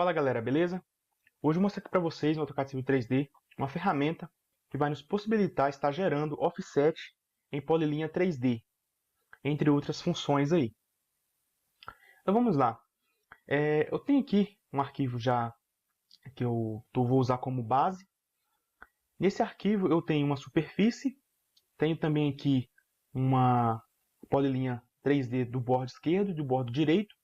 Fala galera, beleza? Hoje eu vou mostrar aqui para vocês no AutoCAD Civil 3D uma ferramenta que vai nos possibilitar estar gerando offset em polilinha 3D, entre outras funções aí. Então vamos lá. Eu tenho aqui um arquivo já que eu vou usar como base. Nesse arquivo eu tenho uma superfície, tenho também aqui uma polilinha 3D do bordo esquerdo e do bordo direito,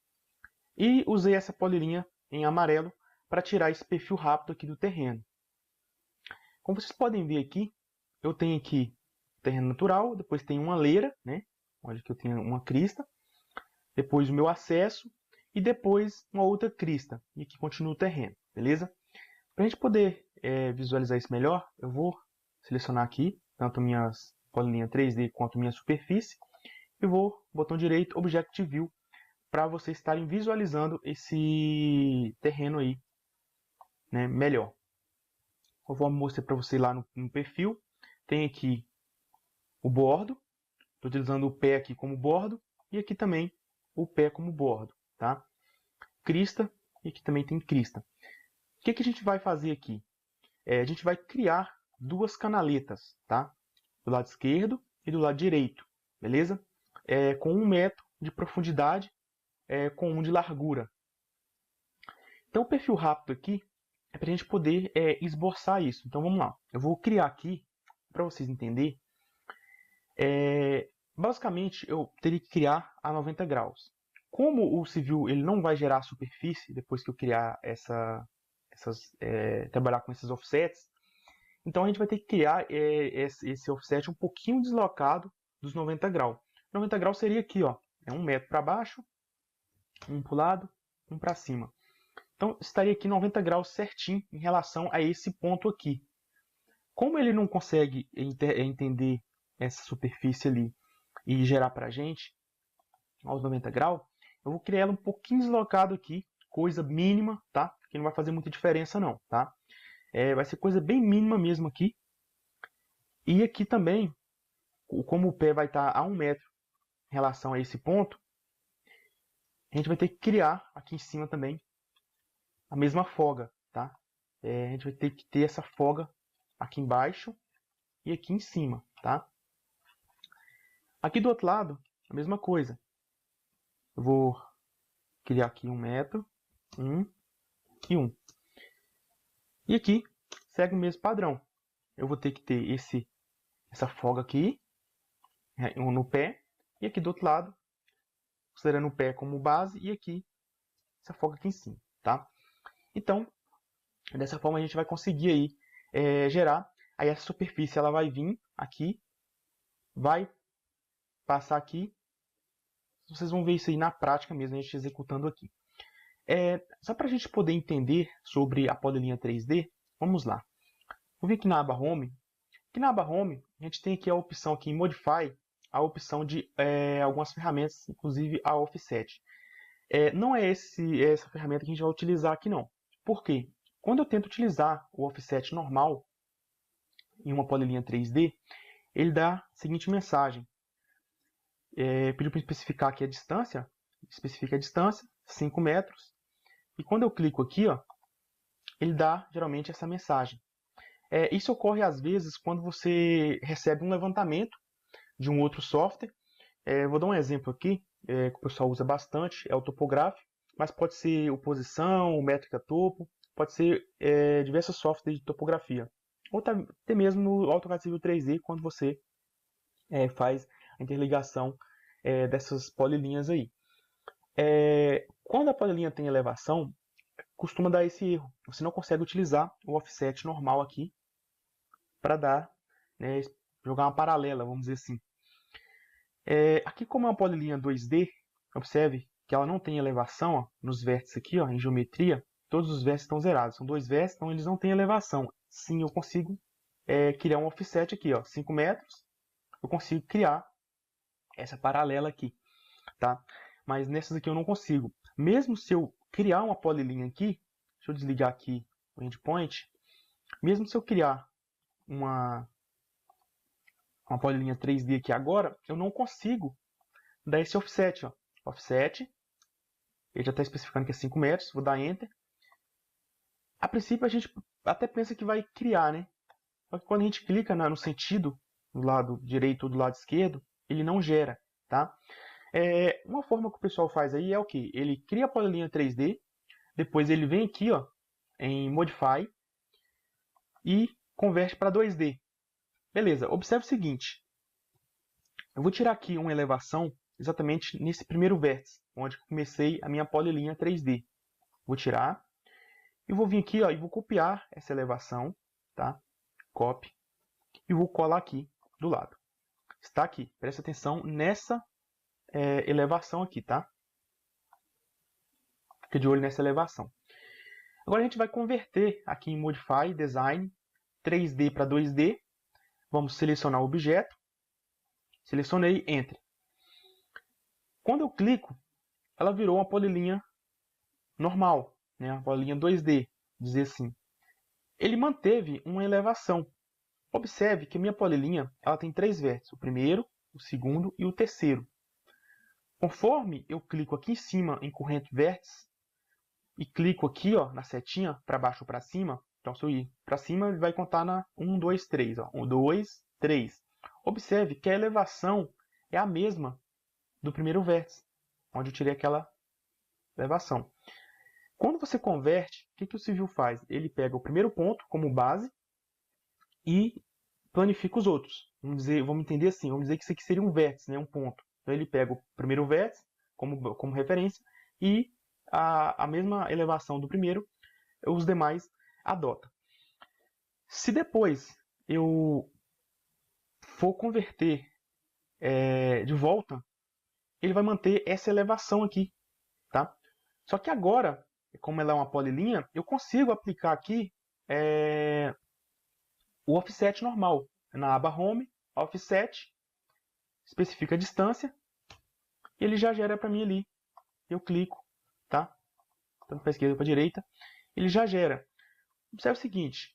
e usei essa polilinha em amarelo para tirar esse perfil rápido aqui do terreno. Como vocês podem ver aqui, eu tenho aqui terreno natural, depois tem uma leira, né? Onde que eu tenho uma crista, depois o meu acesso e depois uma outra crista. E aqui continua o terreno, beleza? Para a gente poder visualizar isso melhor, eu vou selecionar aqui tanto minhas polilinhas 3D quanto minha superfície e vou botão direito Object View para vocês estarem visualizando esse terreno aí, né, melhor. Eu vou mostrar para você lá no perfil. Tem aqui o bordo. Estou utilizando o pé aqui como bordo. E aqui também o pé como bordo. Tá? Crista. E aqui também tem crista. O que a gente vai fazer aqui? A gente vai criar duas canaletas. Tá? Do lado esquerdo e do lado direito. Beleza? Com 1 metro de profundidade. Com 1 de largura. Então o perfil rápido aqui é para a gente poder esboçar isso. Então vamos lá. Eu vou criar aqui, para vocês entenderem. Basicamente eu teria que criar a 90 graus. Como o civil ele não vai gerar superfície depois que eu criar trabalhar com esses offsets, então a gente vai ter que criar esse offset um pouquinho deslocado dos 90 graus. 90 graus seria aqui, ó, 1 metro para baixo, 1 para o lado, 1 para cima. Então, estaria aqui 90 graus certinho em relação a esse ponto aqui. Como ele não consegue entender essa superfície ali e gerar para a gente aos 90 graus, eu vou criar ela um pouquinho deslocado aqui, coisa mínima, tá? Que não vai fazer muita diferença não, tá? Vai ser coisa bem mínima mesmo aqui. E aqui também, como o pé vai estar a 1 metro em relação a esse ponto, a gente vai ter que criar aqui em cima também a mesma folga, tá? A gente vai ter que ter essa folga aqui embaixo e aqui em cima, tá? Aqui do outro lado, a mesma coisa. Eu vou criar aqui 1 metro, 1 e 1. E aqui segue o mesmo padrão. Eu vou ter que ter essa folga aqui no pé e aqui do outro lado, considerando o pé como base e aqui essa folga aqui em cima, tá? Então, dessa forma a gente vai conseguir aí gerar. Aí essa superfície ela vai vir aqui, vai passar aqui. Vocês vão ver isso aí na prática mesmo, a gente executando aqui. Só para a gente poder entender sobre a polilinha 3D, vamos lá. Vou vir aqui na aba Home. Aqui na aba Home, a gente tem aqui a opção aqui em Modify, a opção de algumas ferramentas, inclusive a Offset. Não é essa ferramenta que a gente vai utilizar aqui não. Por quê? Quando eu tento utilizar o Offset normal em uma polilinha 3D, ele dá a seguinte mensagem. Pediu para especificar aqui a distância, especifica a distância, 5 metros, e quando eu clico aqui, ó, ele dá geralmente essa mensagem. Isso ocorre às vezes quando você recebe um levantamento de um outro software. Vou dar um exemplo aqui, que o pessoal usa bastante, é o Topograph, mas pode ser o Posição, o Métrica Topo, pode ser diversos softwares de topografia. Ou até mesmo no AutoCAD Civil 3D, quando você faz a interligação dessas polilinhas aí. Quando a polilinha tem elevação, costuma dar esse erro. Você não consegue utilizar o offset normal aqui para dar, né, jogar uma paralela, vamos dizer assim. Aqui como é uma polilinha 2D, observe que ela não tem elevação, ó, nos vértices aqui, ó, em geometria, todos os vértices estão zerados. São 2 vértices, então eles não têm elevação. Sim, eu consigo criar um offset aqui, ó, 5 metros, eu consigo criar essa paralela aqui, tá? Mas nessas aqui eu não consigo. Mesmo se eu criar uma polilinha aqui, deixa eu desligar aqui o endpoint, mesmo se eu criar uma polilinha 3D aqui agora, eu não consigo dar esse offset, ó. Offset, ele já está especificando que é 5 metros, vou dar Enter. A princípio a gente até pensa que vai criar, né? Só que quando a gente clica no sentido, do lado direito ou do lado esquerdo, ele não gera, tá? Uma forma que o pessoal faz aí é o que? Ele cria a polilinha 3D, depois ele vem aqui, ó, em Modify e converte para 2D. Beleza, observe o seguinte. Eu vou tirar aqui uma elevação exatamente nesse primeiro vértice, onde eu comecei a minha polilinha 3D. Vou tirar e vou vir aqui, ó, e vou copiar essa elevação, tá? Copy. E vou colar aqui do lado. Está aqui. Presta atenção nessa elevação aqui, tá? Fica de olho nessa elevação. Agora a gente vai converter aqui em Modify, Design, 3D para 2D. Vamos selecionar o objeto. Selecionei, Enter. Quando eu clico, ela virou uma polilinha normal, né? Uma polilinha 2D, dizer assim. Ele manteve uma elevação. Observe que a minha polilinha ela tem 3 vértices, o primeiro, o segundo e o terceiro. Conforme eu clico aqui em cima em corrente vértice e clico aqui, ó, na setinha para baixo ou para cima, então se eu ir para cima ele vai contar na 1, 2, 3, ó, 1, 2, 3. Observe que a elevação é a mesma do primeiro vértice, onde eu tirei aquela elevação. Quando você converte, o que o Civil faz? Ele pega o primeiro ponto como base e planifica os outros. Vamos entender assim, vamos dizer que isso aqui seria um vértice, né, um ponto. Então ele pega o primeiro vértice como referência e a mesma elevação do primeiro, os demais adota. Se depois eu for converter de volta, ele vai manter essa elevação aqui, tá? Só que agora, como ela é uma polilinha, eu consigo aplicar aqui o offset normal. Na aba Home, Offset, especifica a distância, e ele já gera para mim ali. Eu clico, tá? Tanto para a esquerda ou para a direita, ele já gera. Observe o seguinte,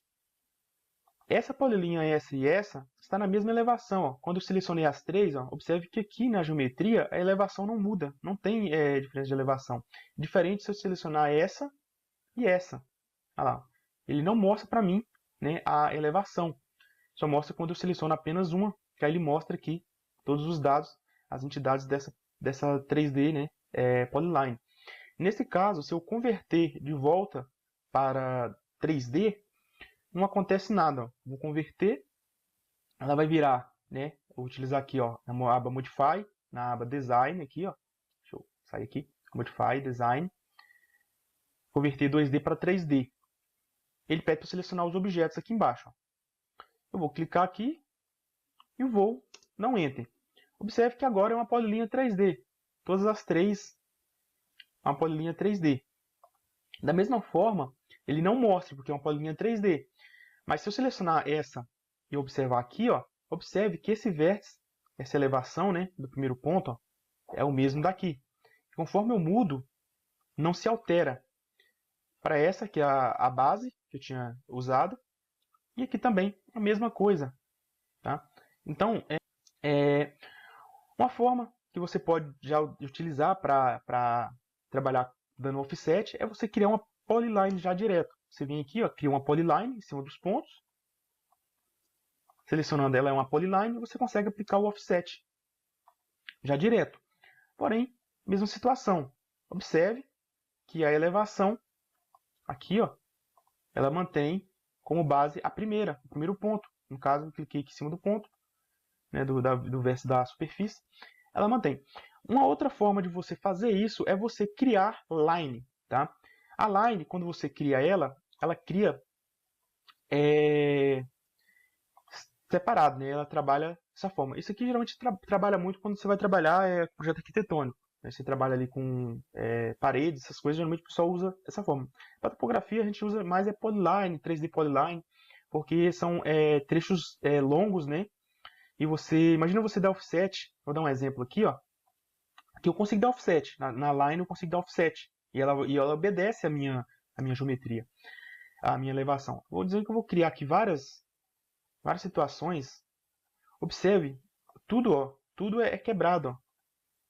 essa polilinha essa e essa está na mesma elevação. Ó. Quando eu selecionei as três, ó, observe que aqui na geometria a elevação não muda, não tem diferença de elevação. Diferente se eu selecionar essa e essa. Olha lá. Ele não mostra para mim, né, a elevação. Só mostra quando eu seleciono apenas uma, que aí ele mostra aqui todos os dados, as entidades dessa 3D, né, Polyline. Nesse caso, se eu converter de volta para 3D, não acontece nada. Ó. Vou converter, ela vai virar, né, vou utilizar aqui, ó, na aba Modify, na aba Design aqui, ó. Deixa eu sair aqui, Modify, Design, converter 2D para 3D. Ele pede para selecionar os objetos aqui embaixo. Ó. Eu vou clicar aqui e vou dar um Enter. Observe que agora é uma polilinha 3D. Todas as três, uma polilinha 3D. Da mesma forma, ele não mostra porque é uma polilinha 3D. Mas se eu selecionar essa e observar aqui, ó, observe que esse vértice, essa elevação, né, do primeiro ponto, ó, é o mesmo daqui. Conforme eu mudo, não se altera. Para essa, que é a base que eu tinha usado, e aqui também a mesma coisa. Tá? Então, uma forma que você pode já utilizar para trabalhar dando offset é você criar uma polyline já direto. Você vem aqui, ó, cria uma polyline em cima dos pontos. Selecionando ela é uma polyline, você consegue aplicar o offset já direto. Porém, mesma situação. Observe que a elevação aqui, ó, ela mantém como base o primeiro ponto. No caso, eu cliquei aqui em cima do ponto, né, do verso da superfície, ela mantém. Uma outra forma de você fazer isso é você criar line. Tá? A line, quando você cria ela cria separado, né? Ela trabalha dessa forma. Isso aqui geralmente trabalha muito quando você vai trabalhar projeto arquitetônico. Né? Você trabalha ali com paredes, essas coisas, geralmente o pessoal usa dessa forma. Para topografia a gente usa mais polyline, 3D polyline, porque são trechos longos, né? E imagina você dar offset, vou dar um exemplo aqui, ó. Aqui eu consigo dar offset, na line eu consigo dar offset, e ela obedece a minha geometria, a minha elevação. Vou dizer que eu vou criar aqui várias situações. Observe, tudo é quebrado, ó.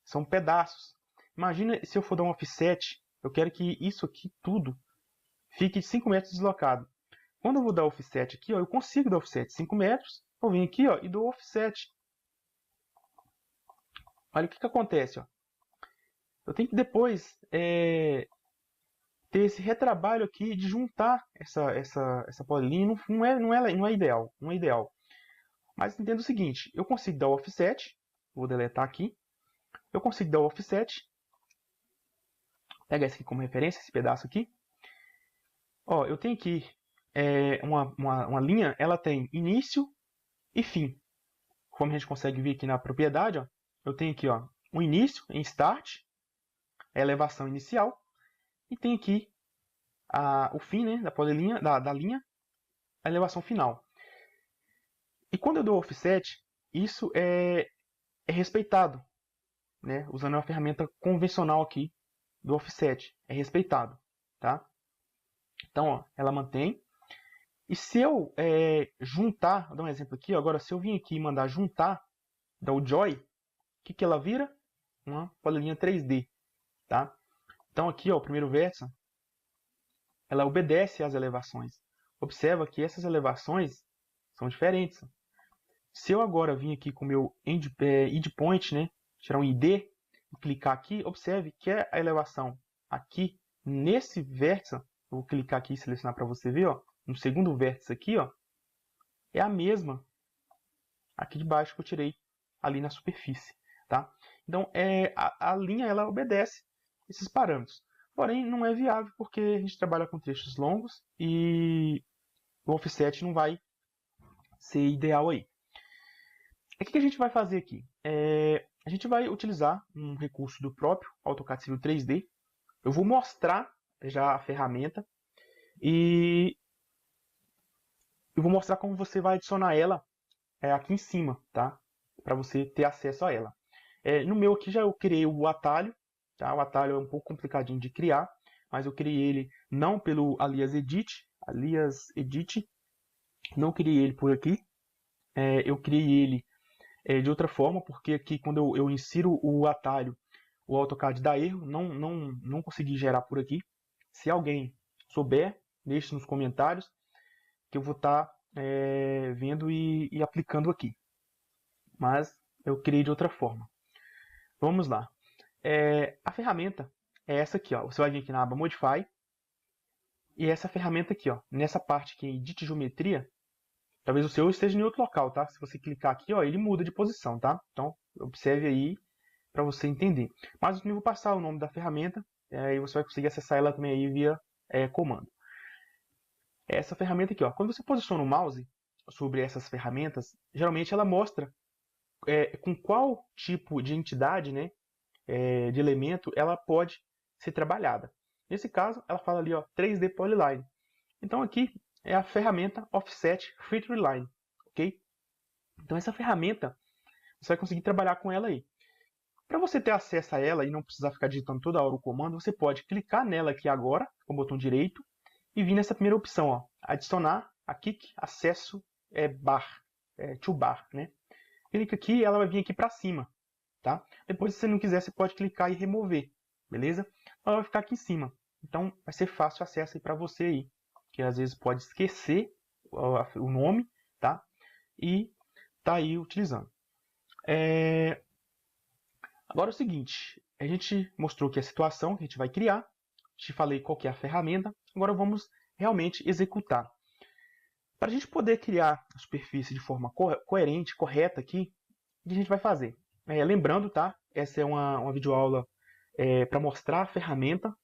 São pedaços. Imagina se eu for dar um offset, eu quero que isso aqui tudo fique 5 metros deslocado. Quando eu vou dar offset aqui, ó, eu consigo dar offset 5 metros, eu venho aqui, ó, e dou offset. Olha o que acontece, ó. Eu tenho que depois ter esse retrabalho aqui de juntar essa polilinha. Não é ideal, não é ideal. Mas entenda o seguinte, eu consigo dar o offset, vou deletar aqui, eu consigo dar o offset, pega esse aqui como referência, esse pedaço aqui. Ó, eu tenho aqui uma linha, ela tem início e fim. Como a gente consegue ver aqui na propriedade, ó, eu tenho aqui ó, o início em start, a elevação inicial, e tem aqui o fim, né, da linha, a elevação final. E quando eu dou offset, isso é respeitado, né, usando uma ferramenta convencional aqui do offset, é respeitado, tá? Então, ó, ela mantém. E se eu juntar, vou dar um exemplo aqui, ó, agora se eu vir aqui e mandar juntar, dar o joy, o que ela vira? Uma polilinha 3D, tá? Então aqui, ó, o primeiro vértice, ela obedece às elevações. Observa que essas elevações são diferentes. Se eu agora vir aqui com o meu endpoint, né, tirar um ID e clicar aqui, observe que a elevação aqui nesse vértice, eu vou clicar aqui e selecionar para você ver, ó, no segundo vértice aqui, ó, é a mesma aqui de baixo que eu tirei ali na superfície, tá? Então a linha ela obedece esses parâmetros. Porém, não é viável porque a gente trabalha com trechos longos e o offset não vai ser ideal aí. O que a gente vai fazer aqui? A gente vai utilizar um recurso do próprio AutoCAD Civil 3D. Eu vou mostrar já a ferramenta e eu vou mostrar como você vai adicionar ela aqui em cima, tá? Para você ter acesso a ela. No meu aqui já eu criei o atalho, tá? O atalho é um pouco complicadinho de criar, mas eu criei ele não pelo Alias Edit, não criei ele por aqui, eu criei ele de outra forma, porque aqui quando eu insiro o atalho, o AutoCAD dá erro, não consegui gerar por aqui. Se alguém souber, deixe nos comentários, que eu vou estar vendo e aplicando aqui. Mas eu criei de outra forma. Vamos lá. A ferramenta é essa aqui, ó. Você vai vir aqui na aba Modify. E essa ferramenta aqui, ó, nessa parte aqui, Edit Geometria, talvez o seu esteja em outro local, tá? Se você clicar aqui, ó, ele muda de posição, tá? Então, observe aí para você entender. Mas eu vou passar o nome da ferramenta e você vai conseguir acessar ela também aí via comando. Essa ferramenta aqui, ó, quando você posiciona o mouse sobre essas ferramentas, geralmente ela mostra com qual tipo de entidade, né, de elemento ela pode ser trabalhada. Nesse caso, ela fala ali, ó, 3D Polyline. Então aqui é a ferramenta Offset Feature Line, ok? Então essa ferramenta, você vai conseguir trabalhar com ela aí. Para você ter acesso a ela e não precisar ficar digitando toda hora o comando, você pode clicar nela aqui agora, com o botão direito, e vir nessa primeira opção, ó, adicionar a Kick Acesso Toolbar, né? Clica aqui e ela vai vir aqui para cima, tá? Depois, se você não quiser, você pode clicar e remover, beleza? Ela vai ficar aqui em cima. Então, vai ser fácil o acesso aí para você aí, que às vezes pode esquecer o nome, tá? E tá aí utilizando. Agora é o seguinte, a gente mostrou aqui a situação que a gente vai criar, te falei qual que é a ferramenta, agora vamos realmente executar. Para a gente poder criar a superfície de forma coerente, correta aqui, o que a gente vai fazer? Lembrando, tá? Essa é uma videoaula para mostrar a ferramenta,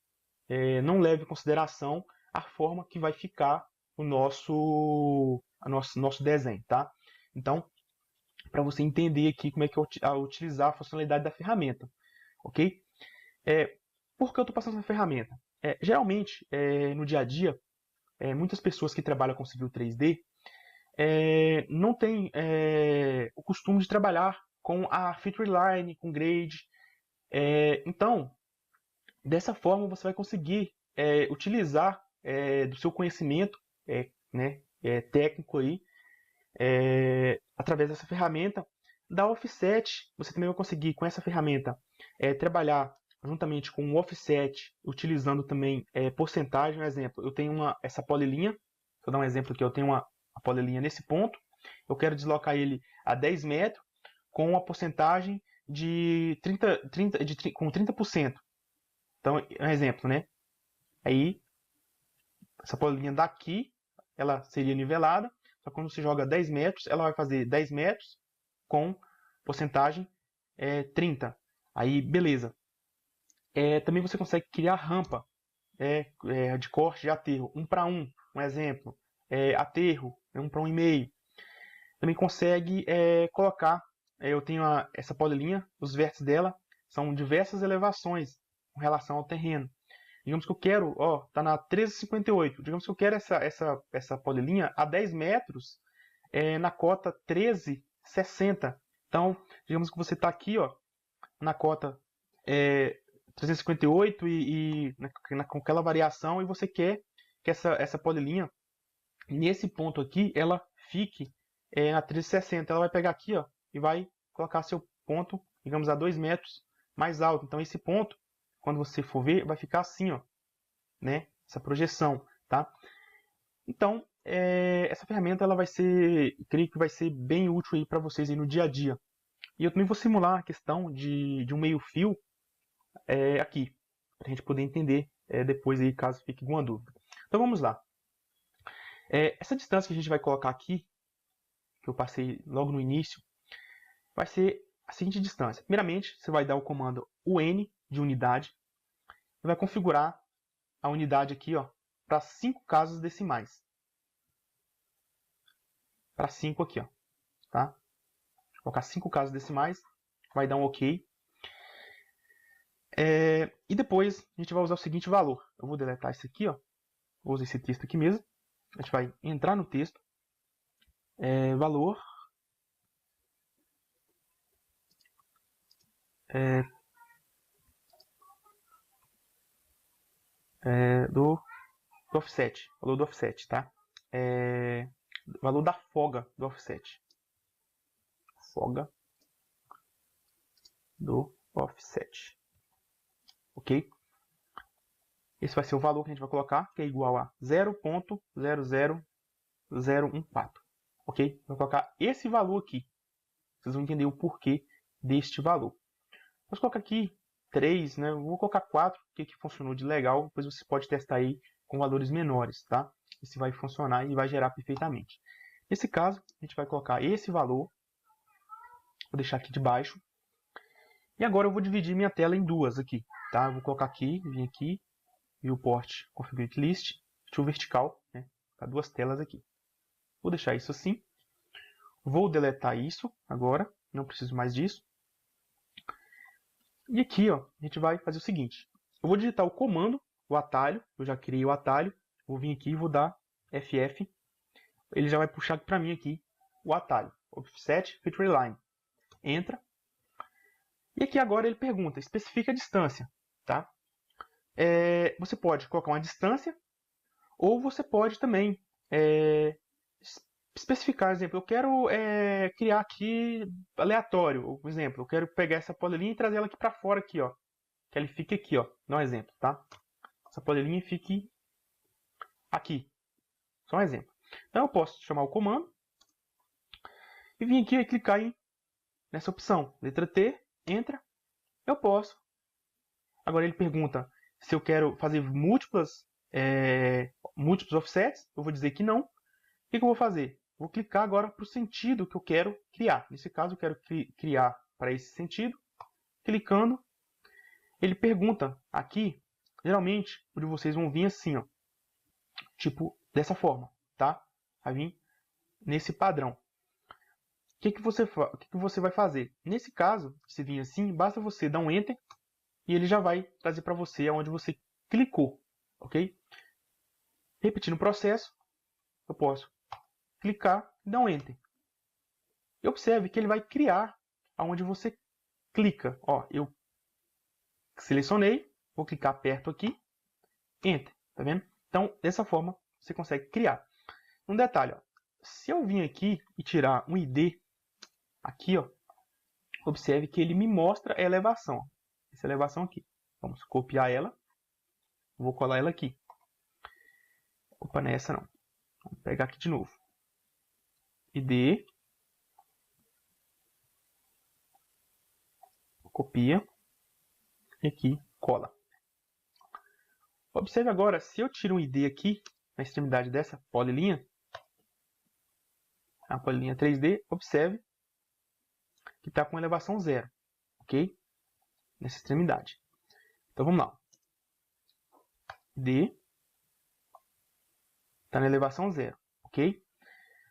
não leve em consideração a forma que vai ficar o nosso desenho, tá? Então, para você entender aqui como é que utilizar a funcionalidade da ferramenta, ok? Por que eu estou passando essa ferramenta? Geralmente, no dia a dia, muitas pessoas que trabalham com Civil 3D não têm o costume de trabalhar com a Feature Line, com Grade. Então, dessa forma, você vai conseguir utilizar do seu conhecimento né, técnico aí, através dessa ferramenta, da offset. Você também vai conseguir, com essa ferramenta, trabalhar juntamente com o offset, utilizando também porcentagem. Um exemplo, eu tenho essa polilinha, vou dar um exemplo aqui, eu tenho a polilinha nesse ponto, eu quero deslocar ele a 10 metros com a porcentagem de com 30%. Então, um exemplo, né? Aí, essa polilinha daqui, ela seria nivelada, só que quando você joga 10 metros, ela vai fazer 10 metros com porcentagem 30. Aí, beleza. Também você consegue criar rampa de corte de aterro 1 para 1, um exemplo. Aterro 1 para 1,5. Também consegue colocar, eu tenho essa polilinha, os vértices dela são diversas elevações com relação ao terreno. Digamos que eu quero, tá na 13,58. Digamos que eu quero essa polilinha a 10 metros na cota 13,60. Então, digamos que você está aqui, na cota 358 com aquela variação, e você quer que essa polilinha, nesse ponto aqui, ela fique na 1360. Ela vai pegar aqui, e vai colocar seu ponto, digamos, a 2 metros mais alto. Então, esse ponto, quando você for ver, vai ficar assim, né? Essa projeção, tá? Então, essa ferramenta, ela vai ser, creio que vai ser bem útil aí para vocês aí no dia a dia. E eu também vou simular a questão de um meio-fio aqui, para a gente poder entender depois aí, caso fique alguma dúvida. Então, vamos lá. Essa distância que a gente vai colocar aqui, que eu passei logo no início, vai ser a seguinte distância. Primeiramente, você vai dar o comando UN de unidade e vai configurar a unidade aqui, para 5 casas decimais. Para 5 aqui, tá? Vou colocar 5 casas decimais, vai dar um OK. E depois a gente vai usar o seguinte valor. Eu vou deletar isso aqui, vou usar esse texto aqui mesmo. A gente vai entrar no texto, valor do offset, valor do offset, tá? Valor da folga do offset, folga do offset, ok? Esse vai ser o valor que a gente vai colocar, que é igual a 0.00014, ok? Vou colocar esse valor aqui, vocês vão entender o porquê deste valor. Vou colocar aqui 3, né? Eu vou colocar 4, porque aqui funcionou de legal. Depois você pode testar aí com valores menores, tá? Esse vai funcionar e vai gerar perfeitamente. Nesse caso, a gente vai colocar esse valor. Vou deixar aqui de baixo. E agora eu vou dividir minha tela em duas aqui, tá? Eu vou colocar aqui, vir aqui, viewport configurate list, to vertical, né? Tá, duas telas aqui. Vou deixar isso assim. Vou deletar isso agora, não preciso mais disso. E aqui, a gente vai fazer o seguinte. Eu vou digitar o comando, o atalho. Eu já criei o atalho. Vou vir aqui e vou dar FF. Ele já vai puxar para mim aqui o atalho. Offset Feature Line. Entra. E aqui agora ele pergunta, especifica a distância. Tá? Você pode colocar uma distância. Ou você pode também especificar, por exemplo, eu quero criar aqui aleatório. Por exemplo, eu quero pegar essa polilinha e trazer ela aqui para fora aqui, que ele fique aqui, dá um exemplo, tá? Essa polilinha fique aqui. Só um exemplo. Então eu posso chamar o comando e vir aqui e clicar nessa opção, letra T, entra. Eu posso. Agora ele pergunta se eu quero fazer múltiplos offsets. Eu vou dizer que não. O que eu vou fazer? Vou clicar agora para o sentido que eu quero criar. Nesse caso, eu quero criar para esse sentido. Clicando, ele pergunta aqui, geralmente, onde vocês vão vir assim, tipo dessa forma, tá? Vai vir nesse padrão. O que você vai fazer? Nesse caso, se vir assim, basta você dar um Enter e ele já vai trazer para você aonde você clicou, ok? Repetindo o processo, eu posso clicar e dar um Enter. E observe que ele vai criar aonde você clica. Eu selecionei, vou clicar perto aqui, Enter, tá vendo? Então, dessa forma, você consegue criar. Um detalhe, se eu vir aqui e tirar um ID aqui, observe que ele me mostra a elevação. Essa elevação aqui. Vamos copiar ela. Vou colar ela aqui. Opa, não é essa não. Vamos pegar aqui de novo. ID. Copia. E aqui, cola. Observe agora, se eu tiro um ID aqui, na extremidade dessa polilinha, a polilinha 3D, observe que está com elevação 0, ok? Nessa extremidade. Então vamos lá. ID está na elevação 0, ok?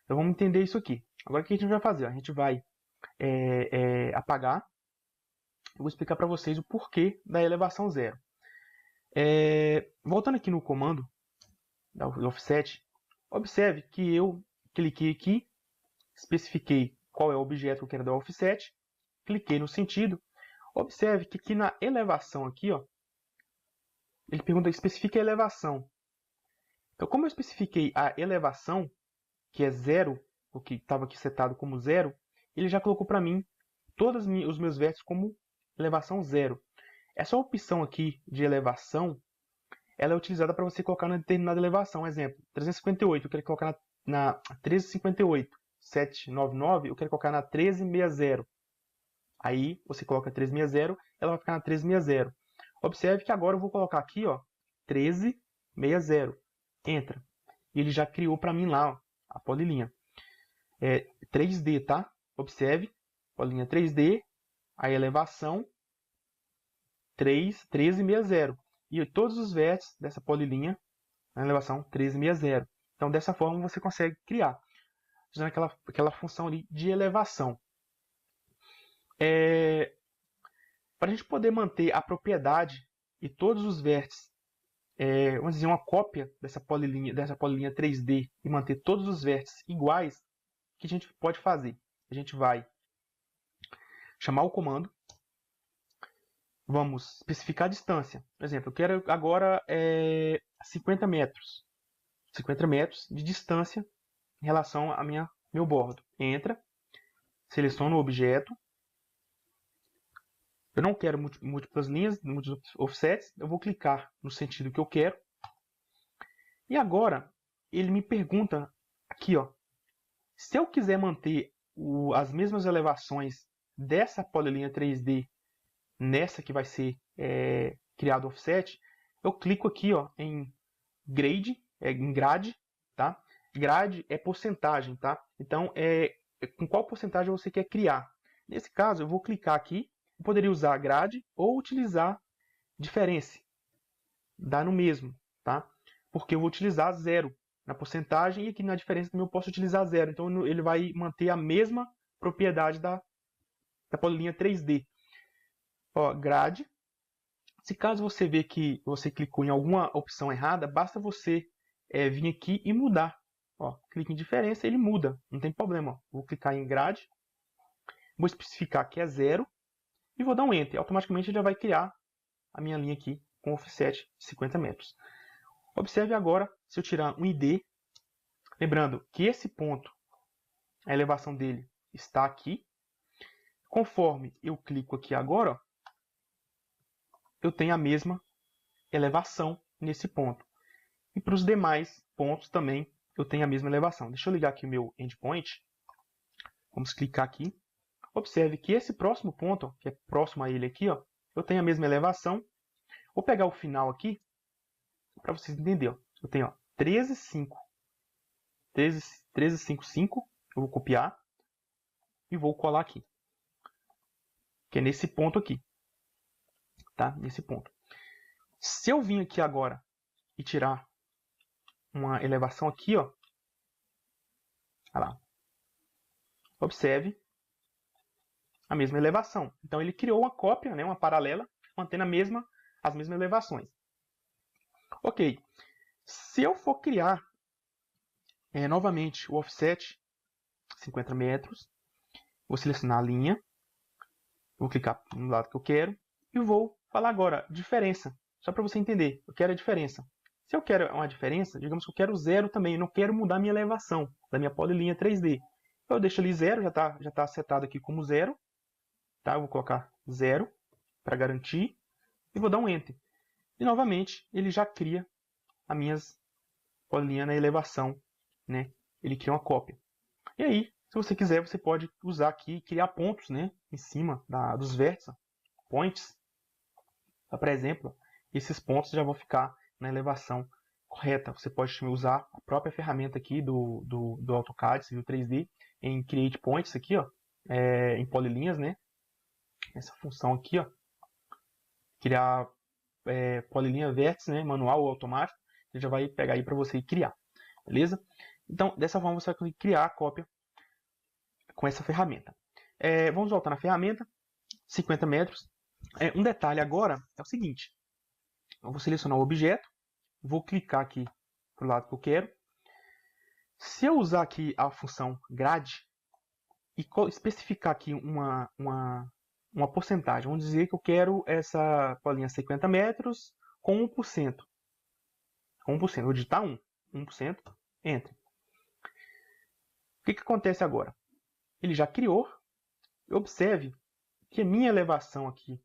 Então vamos entender isso aqui. Agora o que a gente vai fazer? A gente vai apagar. Eu vou explicar para vocês o porquê da elevação 0. Voltando aqui no comando do offset, observe que eu cliquei aqui, especifiquei qual é o objeto que eu quero dar offset, cliquei no sentido. Observe que aqui na elevação, aqui, ó, ele pergunta, especifique a elevação. Então, como eu especifiquei a elevação, que é 0, o que estava aqui setado como 0, ele já colocou para mim todos os meus vértices como elevação 0. Essa opção aqui de elevação, ela é utilizada para você colocar na determinada elevação. Exemplo, 358, eu quero colocar na 1358. 799, eu quero colocar na 1360. Aí você coloca 1360, ela vai ficar na 1360. Observe que agora eu vou colocar aqui, ó, 1360. Entra. E ele já criou para mim lá, ó, a polilinha. 3D, tá? Observe, polilinha 3D, a elevação 1360. E todos os vértices dessa polilinha na elevação 1360. Então, dessa forma, você consegue criar, usando aquela função ali de elevação. Para a gente poder manter a propriedade e todos os vértices, vamos dizer, uma cópia dessa polilinha 3D e manter todos os vértices iguais, o que a gente pode fazer? A gente vai chamar o comando, vamos especificar a distância. Por exemplo, eu quero agora 50 metros. 50 metros de distância em relação a meu bordo. Entra, seleciono o objeto. Eu não quero múltiplas linhas, múltiplos offsets. Eu vou clicar no sentido que eu quero. E agora, ele me pergunta aqui, ó, se eu quiser manter as mesmas elevações dessa polilinha 3D nessa que vai ser criado offset, eu clico aqui, ó, em grade, tá? Grade é porcentagem, tá? Então, com qual porcentagem você quer criar? Nesse caso, eu vou clicar aqui. Eu poderia usar grade ou utilizar diferença. Dá no mesmo, tá? Porque eu vou utilizar 0 na porcentagem e aqui na diferença também eu posso utilizar 0. Então, ele vai manter a mesma propriedade da polilinha 3D. Ó, grade. Se caso você ver que você clicou em alguma opção errada, basta você vir aqui e mudar. Ó, clique em diferença, ele muda, não tem problema. Ó. Vou clicar em grade, vou especificar que é 0 e vou dar um Enter. Automaticamente ele já vai criar a minha linha aqui com offset de 50 metros. Observe agora, se eu tirar um ID, lembrando que esse ponto, a elevação dele está aqui. Conforme eu clico aqui agora, ó, eu tenho a mesma elevação nesse ponto. E para os demais pontos também eu tenho a mesma elevação. Deixa eu ligar aqui o meu endpoint. Vamos clicar aqui. Observe que esse próximo ponto, ó, que é próximo a ele aqui, ó, eu tenho a mesma elevação. Vou pegar o final aqui para vocês entenderem. Eu tenho 13,55. Eu vou copiar e vou colar aqui. Que é nesse ponto aqui. Tá? Nesse ponto. Se eu vir aqui agora e tirar uma elevação aqui, ó. Olha lá. Observe a mesma elevação. Então ele criou uma cópia, né, uma paralela, mantendo as mesmas elevações. Ok. Se eu for criar novamente o offset 50 metros, vou selecionar a linha, vou clicar no lado que eu quero e vou falar agora diferença, só para você entender. Eu quero a diferença. Se eu quero uma diferença, digamos que eu quero 0 também, eu não quero mudar a minha elevação da minha polilinha 3D. Eu deixo ali 0, já está setado aqui como 0. Tá? Eu vou colocar 0 para garantir. e vou dar um Enter. E novamente ele já cria as minhas bolinhas na elevação, né? Ele cria uma cópia. E aí, se você quiser, você pode usar aqui e criar pontos, né? Em cima dos vértices, points. Por exemplo, esses pontos já vão ficar na elevação correta. Você pode usar a própria ferramenta aqui do AutoCAD Civil 3D em Create Points aqui, ó, em polilinhas, né? Essa função aqui, ó, criar polilinha vértice, né? Manual ou automático, ele já vai pegar aí para você criar, beleza? Então, dessa forma você vai conseguir criar a cópia com essa ferramenta. Vamos voltar na ferramenta, 50 metros. Um detalhe agora é o seguinte, eu vou selecionar o objeto, vou clicar aqui para o lado que eu quero. Se eu usar aqui a função grade e especificar aqui uma porcentagem, vamos dizer que eu quero essa bolinha 50 metros com 1%. Com 1%, vou digitar 1%, Enter. O que acontece agora? Ele já criou. Observe que a minha elevação aqui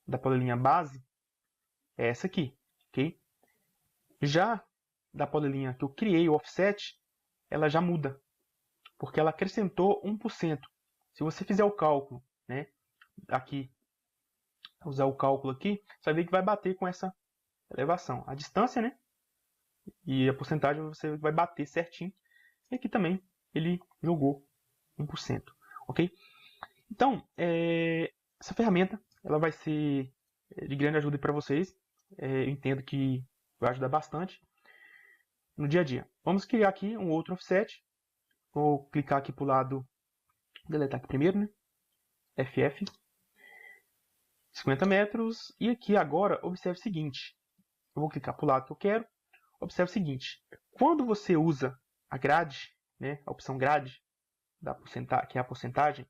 da polilinha base é essa aqui, ok? Já da polilinha que eu criei, o offset, ela já muda, porque ela acrescentou 1%. Se você fizer o cálculo, né, aqui, usar o cálculo aqui, você vai ver que vai bater com essa elevação. A distância, né, e a porcentagem você vai bater certinho. E aqui também ele jogou 1%, ok? Então, essa ferramenta ela vai ser de grande ajuda para vocês. Eu entendo que vai ajudar bastante no dia a dia. Vamos criar aqui um outro offset. Vou clicar aqui para o lado, deletar aqui primeiro, né? FF, 50 metros. E aqui agora, observe o seguinte. Eu vou clicar para o lado que eu quero. Observe o seguinte. Quando você usa a grade, né, a opção grade, que é a porcentagem,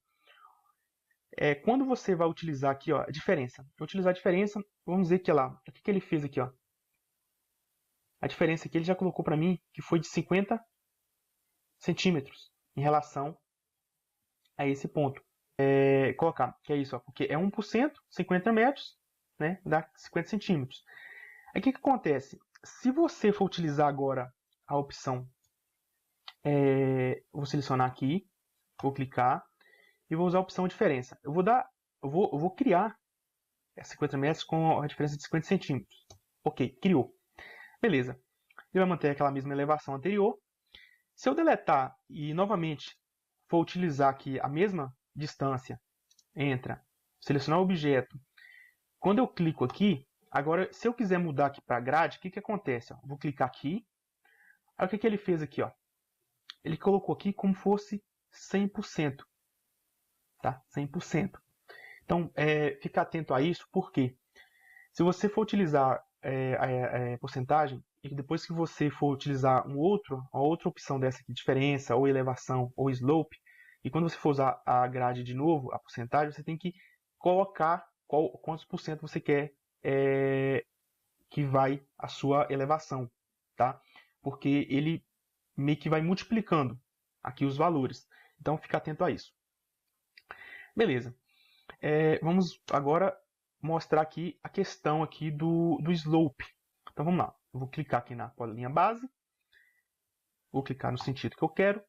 quando você vai utilizar aqui, ó, a diferença. Utilizar a diferença, vamos dizer que lá, o que ele fez aqui, ó. A diferença aqui ele já colocou para mim que foi de 50 centímetros em relação a esse ponto. Colocar, que é isso, ó, porque é 1%, 50 metros, né, dá 50 centímetros. Aí o que acontece? Se você for utilizar agora a opção, vou selecionar aqui, vou clicar e vou usar a opção diferença. Eu vou criar 50 metros com a diferença de 50 centímetros. Ok, criou. Beleza. Ele vai manter aquela mesma elevação anterior. Se eu deletar e novamente for utilizar aqui a mesma distância, entra, selecionar o objeto. Quando eu clico aqui, agora se eu quiser mudar aqui para a grade, o que acontece? Ó? Vou clicar aqui. Aí o que ele fez aqui? Ó? Ele colocou aqui como fosse 100%. Tá? 100%. Então, fica atento a isso, porque se você for utilizar a porcentagem, e depois que você for utilizar uma outra opção dessa aqui, diferença, ou elevação, ou slope, e quando você for usar a grade de novo, a porcentagem, você tem que colocar quantos por cento você quer que vai a sua elevação, tá? Porque ele meio que vai multiplicando aqui os valores. Então, fica atento a isso. Beleza. Vamos agora mostrar aqui a questão aqui do slope. Então vamos lá. Eu vou clicar aqui na polilinha base. Vou clicar no sentido que eu quero.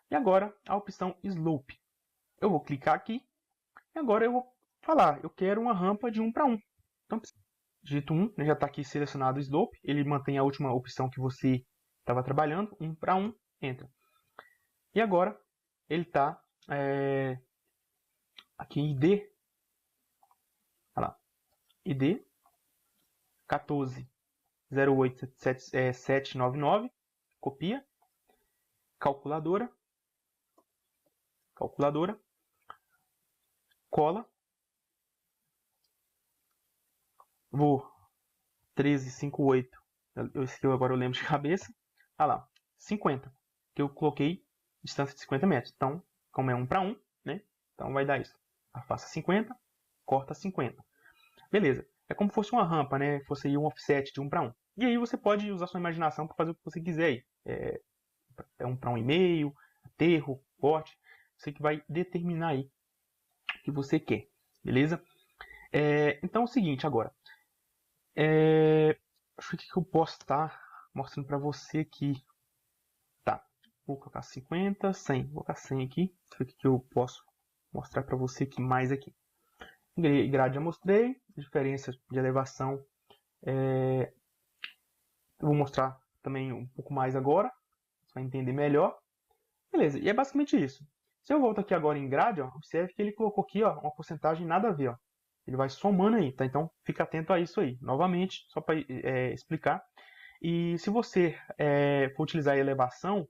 E agora a opção slope. Eu vou clicar aqui. E agora eu vou falar. Eu quero uma rampa de 1 para 1. Então digito 1. Já está aqui selecionado o slope. Ele mantém a última opção que você estava trabalhando. 1 para 1. Entra. E agora ele está aqui em ID. Olha lá. ID 14087799, copia, calculadora, cola, vou 1358, esse agora eu lembro de cabeça, olha lá, 50, que eu coloquei distância de 50 metros, então, como é 1 para 1, né, então vai dar isso, afasta 50, corta 50, beleza. É como se fosse uma rampa, né? Fosse aí um offset de 1 para 1. E aí você pode usar sua imaginação para fazer o que você quiser aí. 1 para 1,5, aterro, corte. Você que vai determinar aí o que você quer, beleza? Então é o seguinte agora. Acho que eu posso estar mostrando para você aqui. Tá, vou colocar 50, 100. Vou colocar 100 aqui. Deixa eu ver o que eu posso mostrar para você aqui mais aqui. Grade já mostrei. Diferença de elevação. Eu vou mostrar também um pouco mais agora. Você vai entender melhor. Beleza, e é basicamente isso. Se eu volto aqui agora em grade, ó, observe que ele colocou aqui ó, uma porcentagem nada a ver. Ó. Ele vai somando aí, tá? Então fica atento a isso aí. Novamente, só para explicar. E se você for utilizar a elevação,